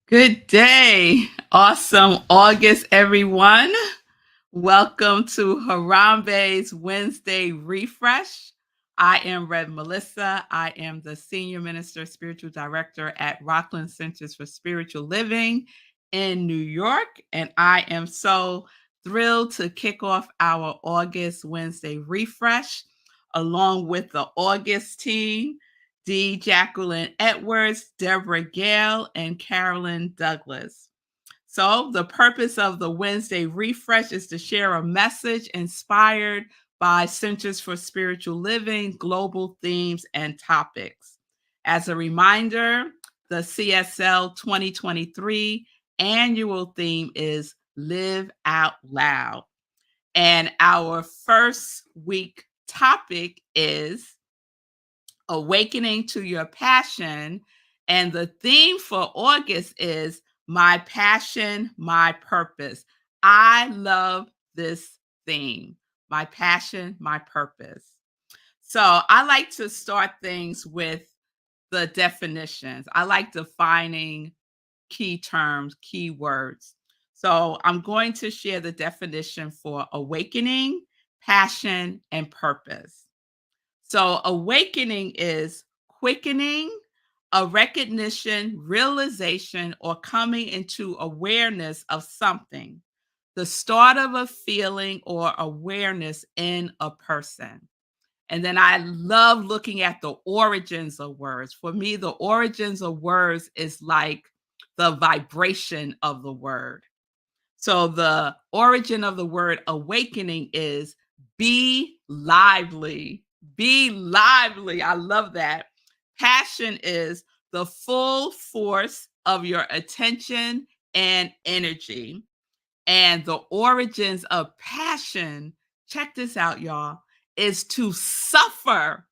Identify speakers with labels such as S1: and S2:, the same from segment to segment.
S1: Good day. Awesome August, everyone. Welcome to Harambe's Wednesday Refresh. I am Rev Melissa. I am the Senior Minister Spiritual Director at Rockland Centers for Spiritual Living in New York. And I am so thrilled to kick off our August Wednesday Refresh along with the August team. D. Jacqueline Edwards, Deborah Gale, and Carolyn Douglas. So, the purpose of the Wednesday refresh is to share a message inspired by Centers for Spiritual Living, global themes, and topics. As a reminder, the CSL 2023 annual theme is Live Out Loud. And our first week topic is Awakening to Your Passion. And the theme for August is My Passion, My Purpose. I love this theme, My Passion, My Purpose. So I like to start things with the definitions. I like defining key terms, key words. So I'm going to share the definition for awakening, passion, and purpose. So, awakening is quickening, a recognition, realization, or coming into awareness of something, the start of a feeling or awareness in a person. And then I love looking at the origins of words. For me, the origins of words is like the vibration of the word. So the origin of the word awakening is be lively. Be lively. I love that. Passion is the full force of your attention and energy. And the origins of passion, check this out, y'all, is to suffer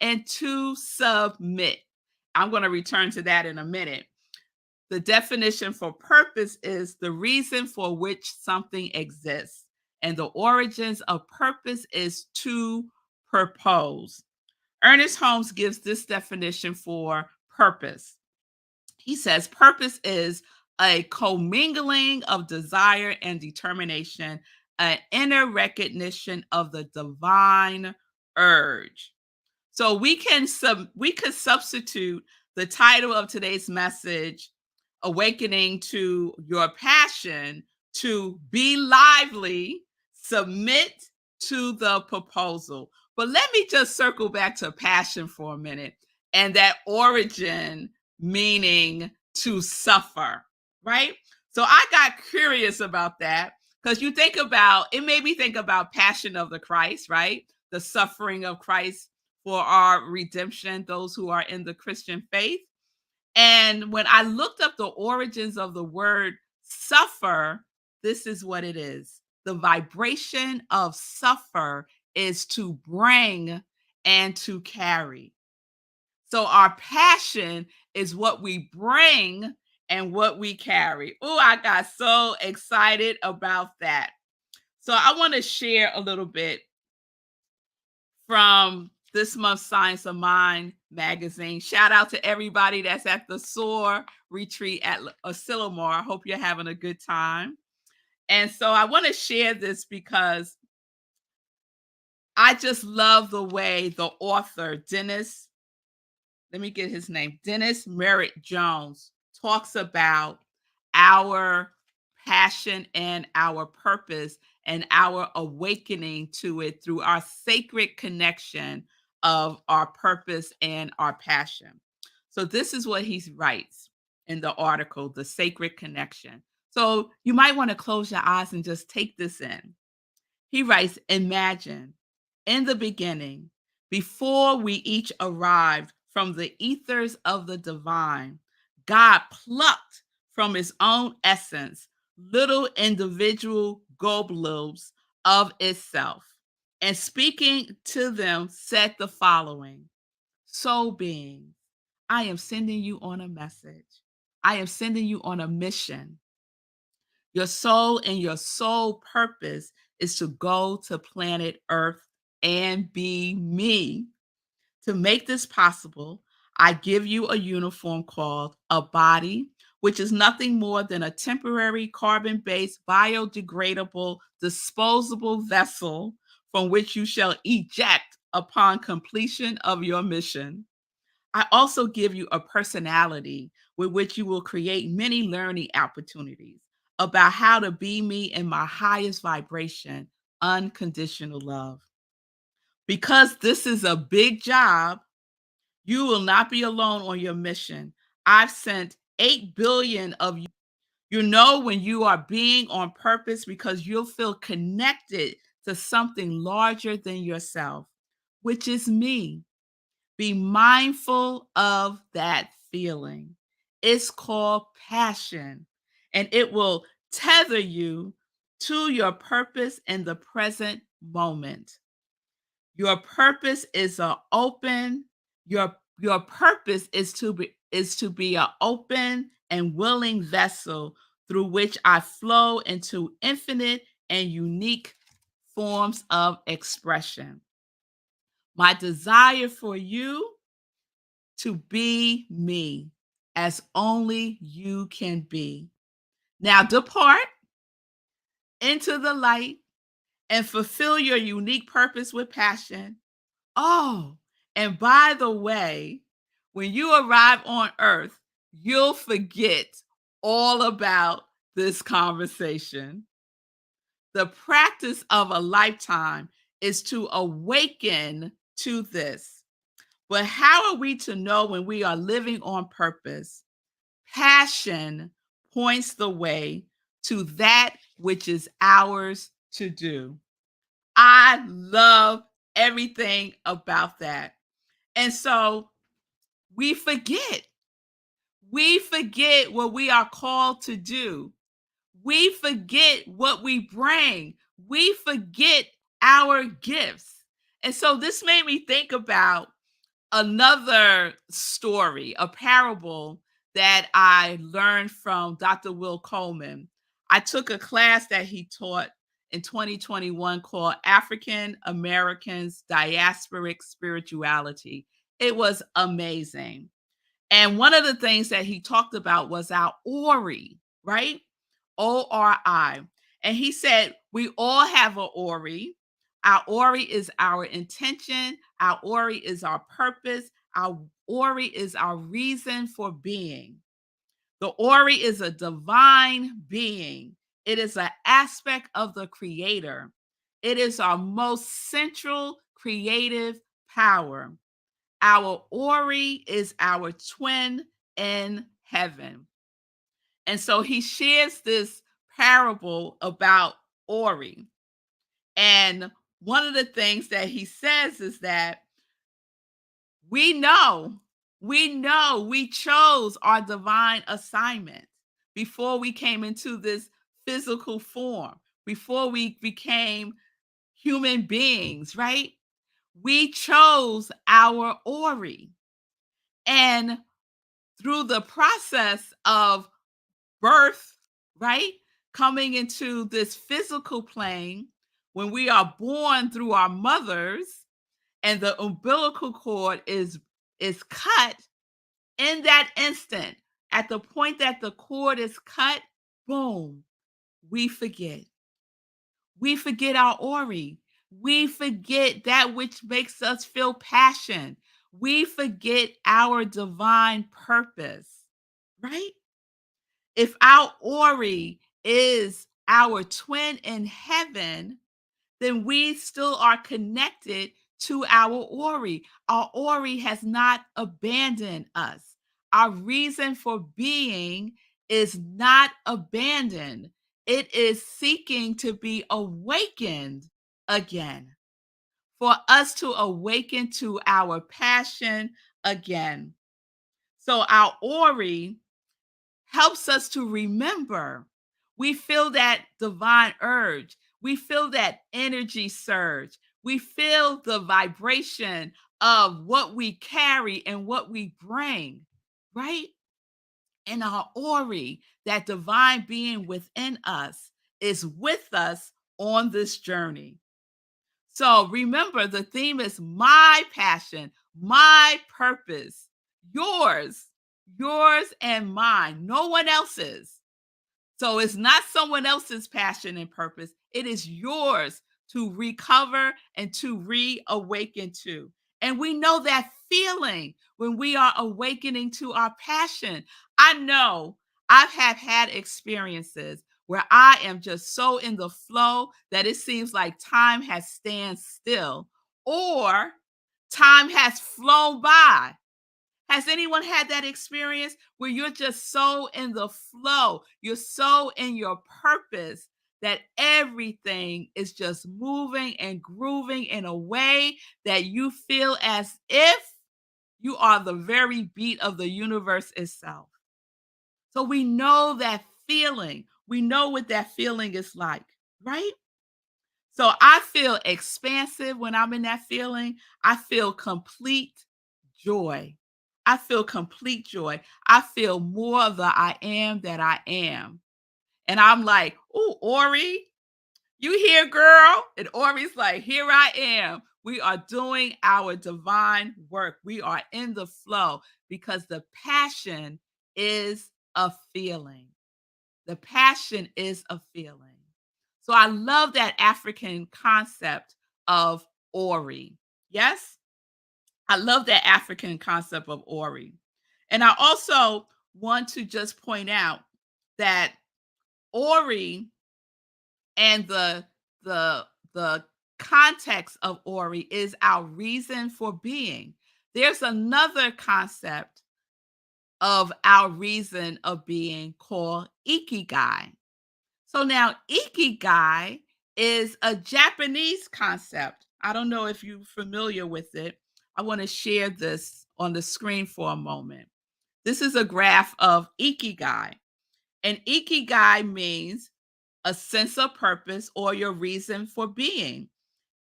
S1: and to submit. I'm going to return to that in a minute. The definition for purpose is the reason for which something exists. And the origins of purpose is to purpose. Ernest Holmes gives this definition for purpose. He says purpose is a commingling of desire and determination, an inner recognition of the divine urge. So we could substitute the title of today's message, Awakening to Your Passion, to be lively, submit to the proposal. But let me just circle back to passion for a minute and that origin meaning to suffer, right? So I got curious about that because you think about it, made me think about Passion of the Christ, right? The suffering of Christ for our redemption, those who are in the Christian faith. And when I looked up the origins of the word suffer, this is what it is. The vibration of suffer is to bring and to carry. So our passion is what we bring and what we carry. Oh, I got so excited about that. So I want to share a little bit from this month's Science of Mind magazine. Shout out to everybody that's at the SOAR retreat at Asilomar. I hope you're having a good time. And so I want to share this because I just love the way the author, let me get his name, Dennis Merritt Jones, talks about our passion and our purpose and our awakening to it through our sacred connection of our purpose and our passion. So, this is what he writes in the article, The Sacred Connection. So, you might want to close your eyes and just take this in. He writes, Imagine in the beginning, before we each arrived from the ethers of the divine, God plucked from his own essence little individual globules of itself, and speaking to them, said the following: Soul beings, I am sending you on a message. I am sending you on a mission. Your soul and your soul purpose is to go to planet Earth and be me. To make this possible, I give you a uniform called a body, which is nothing more than a temporary carbon based, biodegradable, disposable vessel from which you shall eject upon completion of your mission. I also give you a personality with which you will create many learning opportunities about how to be me in my highest vibration, unconditional love. Because this is a big job, you will not be alone on your mission. I've sent 8 billion of you. You know when you are being on purpose because you'll feel connected to something larger than yourself, which is me. Be mindful of that feeling. It's called passion, and it will tether you to your purpose in the present moment. Your purpose is a open your purpose is to be an open and willing vessel through which I flow into infinite and unique forms of expression. My desire for you to be me as only you can be. Now depart into the light and fulfill your unique purpose with passion. Oh, and by the way, when you arrive on earth, you'll forget all about this conversation. The practice of a lifetime is to awaken to this. But how are we to know when we are living on purpose? Passion points the way to that which is ours to do. I love everything about that. And so we forget. We forget what we are called to do. We forget what we bring. We forget our gifts. And so this made me think about another story, a parable that I learned from Dr. Will Coleman. I took a class that he taught in 2021 called African Americans Diasporic Spirituality. It was amazing. And one of the things that he talked about was our Ori, right? Ori. And he said, we all have an Ori. Our Ori is our intention. Our Ori is our purpose. Our Ori is our reason for being. The Ori is a divine being. It is an aspect of the creator. It is our most central creative power. Our Ori is our twin in heaven. And so he shares this parable about Ori. And one of the things that he says is that we know, we chose our divine assignment before we came into this physical form, before we became human beings, right? We chose our Ori. And through the process of birth, right? Coming into this physical plane, when we are born through our mothers and the umbilical cord is cut in that instant, at the point that the cord is cut, boom, we forget. We forget our Ori. We forget that which makes us feel passion. We forget our divine purpose, right? If our Ori is our twin in heaven, then we still are connected to our Ori. Our Ori has not abandoned us. Our reason for being is not abandoned. It is seeking to be awakened again. For us to awaken to our passion again. So our Ori helps us to remember. We feel that divine urge. We feel that energy surge. We feel the vibration of what we carry and what we bring, right? And our Ori, that divine being within us, is with us on this journey. So remember, the theme is my passion, my purpose. Yours, yours and mine, no one else's. So it's not someone else's passion and purpose. It is yours to recover and to reawaken to. And we know that feeling when we are awakening to our passion. I know have had experiences where I am just so in the flow that it seems like time has stand still or time has flown by. Has anyone had that experience where you're just so in the flow, you're so in your purpose that everything is just moving and grooving in a way that you feel as if you are the very beat of the universe itself? So we know that feeling. We know what that feeling is like, right? So I feel expansive when I'm in that feeling. I feel complete joy. I feel complete joy. I feel more of the I am that I am. And I'm like, "Ooh, Ori, you here, girl?" And Ori's like, "Here I am." We are doing our divine work. We are in the flow because the passion is a feeling. The passion is a feeling. So I love that African concept of Ori. Yes? I love that African concept of Ori. And I also want to just point out that Ori and the context of Ori is our reason for being. There's another concept of our reason of being called ikigai. So now ikigai is a Japanese concept. I don't know if you're familiar with it. I want to share this on the screen for a moment. This is a graph of ikigai. And ikigai means a sense of purpose or your reason for being.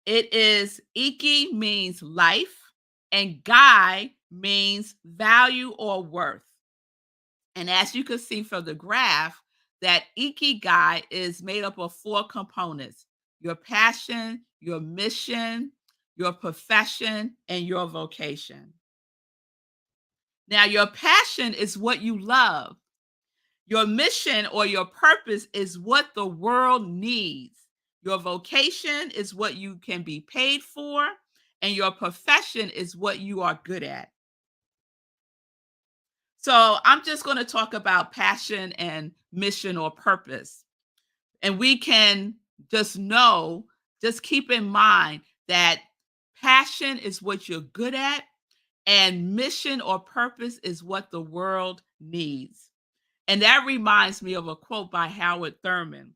S1: It is iki means life and gai means value or worth. And as you can see from the graph, that ikigai is made up of four components: your passion, your mission, your profession, and your vocation. Now, your passion is what you love. Your mission or your purpose is what the world needs. Your vocation is what you can be paid for, and your profession is what you are good at. So, I'm just going to talk about passion and mission or purpose. And we can just know, just keep in mind that passion is what you're good at, and mission or purpose is what the world needs. And that reminds me of a quote by Howard Thurman.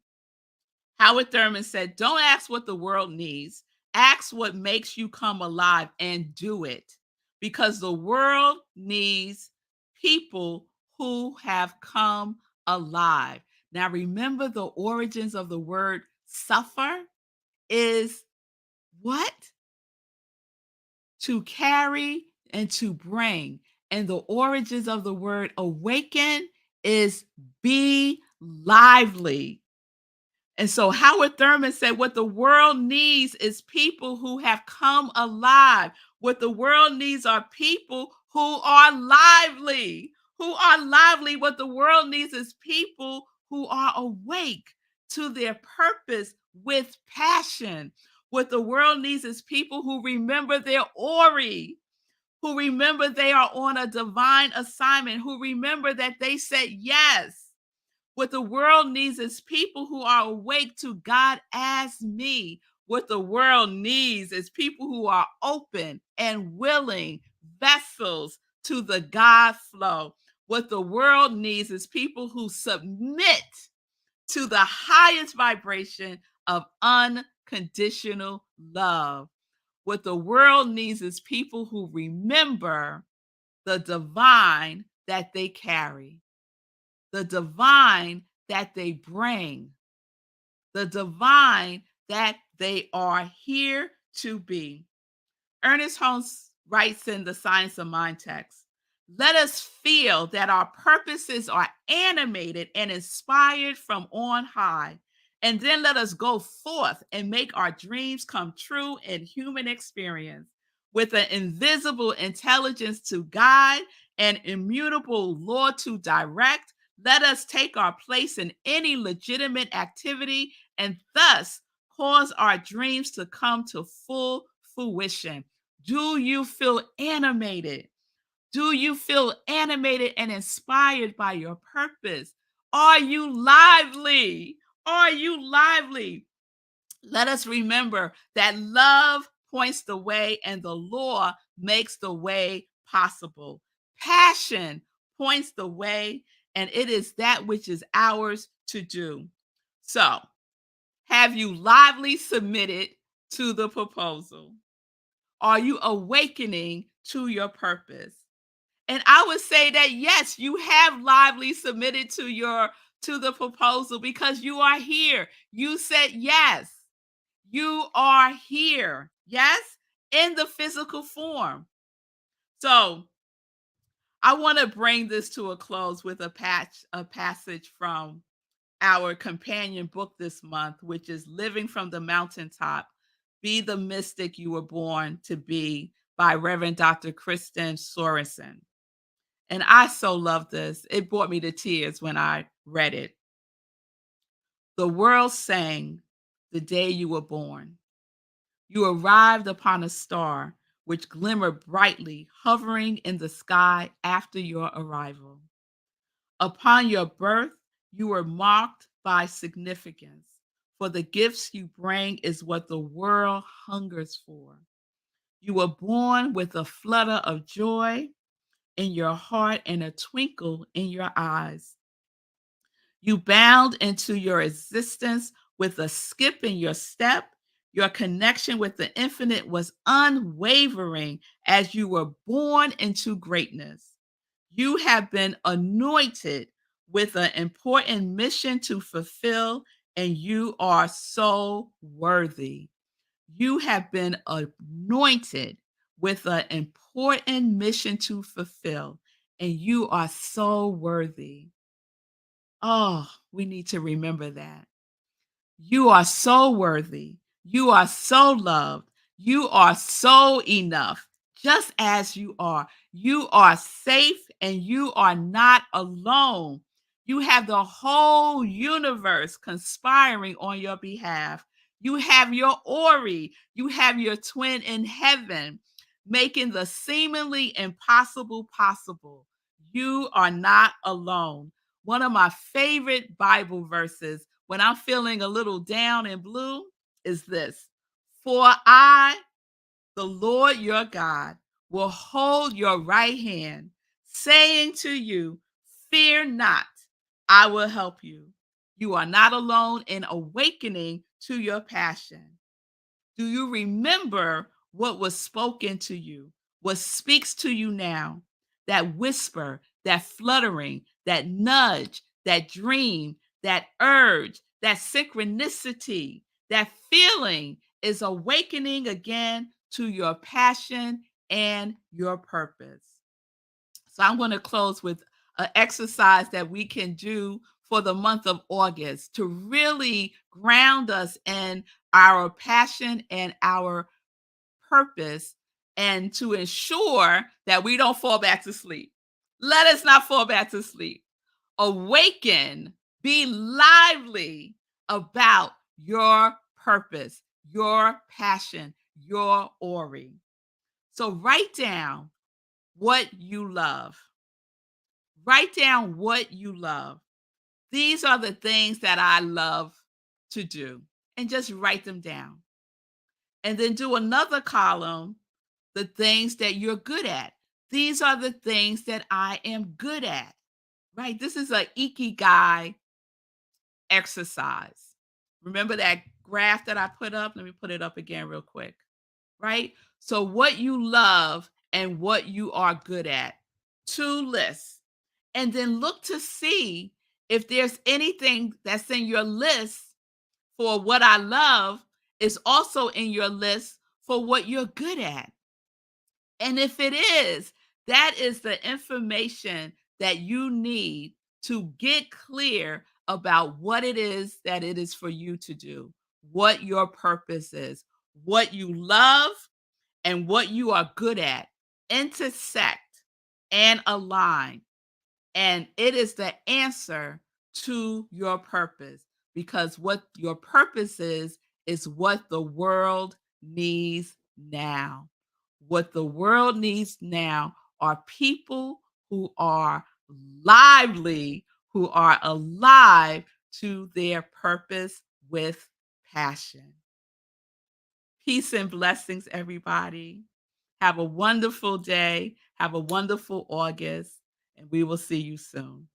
S1: Howard Thurman said, "Don't ask what the world needs, ask what makes you come alive and do it. Because the world needs people who have come alive." Now, remember the origins of the word suffer is what? To carry and to bring. And the origins of the word awaken is be lively. And so Howard Thurman said, what the world needs is people who have come alive. What the world needs are people who are lively, who are lively. What the world needs is people who are awake to their purpose with passion. What the world needs is people who remember their Ori, who remember they are on a divine assignment, who remember that they said yes. What the world needs is people who are awake to God as me. What the world needs is people who are open and willing vessels to the God flow. What the world needs is people who submit to the highest vibration of unconditional love. What the world needs is people who remember the divine that they carry, the divine that they bring, the divine that they are here to be. Ernest Holmes writes in the Science of Mind text, "Let us feel that our purposes are animated and inspired from on high. And then let us go forth and make our dreams come true in human experience with an invisible intelligence to guide and immutable law to direct, let us take our place in any legitimate activity and thus cause our dreams to come to full fruition. Do you feel animated? Do you feel animated and inspired by your purpose? Are you lively? Are you lively? Let us remember that love points the way and the law makes the way possible. Passion points the way, and it is that which is ours to do. So, have you lively submitted to the proposal? Are you awakening to your purpose? And I would say that yes, you have lively submitted to the proposal because you are here. You said yes. You are here. Yes, in the physical form. So, I want to bring this to a close with a passage from our companion book this month, which is Living from the Mountaintop, Be the Mystic You Were Born to Be by Reverend Dr. Kristen Sorensen. And I so love this. It brought me to tears when I read it. The world sang the day you were born. You arrived upon a star which glimmered brightly, hovering in the sky after your arrival. Upon your birth, you were marked by significance, for the gifts you bring is what the world hungers for. You were born with a flutter of joy in your heart and a twinkle in your eyes. You bound into your existence with a skip in your step. Your connection with the infinite was unwavering as you were born into greatness. You have been anointed with an important mission to fulfill, and you are so worthy. You have been anointed with an important mission to fulfill, and you are so worthy. Oh, we need to remember that. You are so worthy. You are so loved. You are so enough, just as you are. You are safe and you are not alone. You have the whole universe conspiring on your behalf. You have your Ori, you have your twin in heaven, making the seemingly impossible possible. You are not alone. One of my favorite Bible verses when I'm feeling a little down and blue is this: For I, the Lord your God, will hold your right hand, saying to you, Fear not, I will help you. You are not alone in awakening to your passion. Do you remember what was spoken to you, what speaks to you now? That whisper, that fluttering, that nudge, that dream, that urge, that synchronicity, that feeling is awakening again to your passion and your purpose. So I'm going to close with an exercise that we can do for the month of August to really ground us in our passion and our purpose and to ensure that we don't fall back to sleep. Let us not fall back to sleep. Awaken, be lively about your purpose, your passion, your Ori. So write down what you love. Write down what you love. These are the things that I love to do, and just write them down. And then do another column, the things that you're good at. These are the things that I am good at, right? This is a ikigai exercise. Remember that graph that I put up? Let me put it up again real quick, right? So, what you love and what you are good at, two lists. And then look to see if there's anything that's in your list for what I love is also in your list for what you're good at. And if it is, that is the information that you need to get clear about what it is that it is for you to do, what your purpose is, what you love, and what you are good at intersect. and align. And it is the answer to your purpose, because what your purpose is what the world needs now. What the world needs now are people who are lively, who are alive to their purpose with passion. Peace and blessings, everybody. Have a wonderful day. Have a wonderful August, and we will see you soon.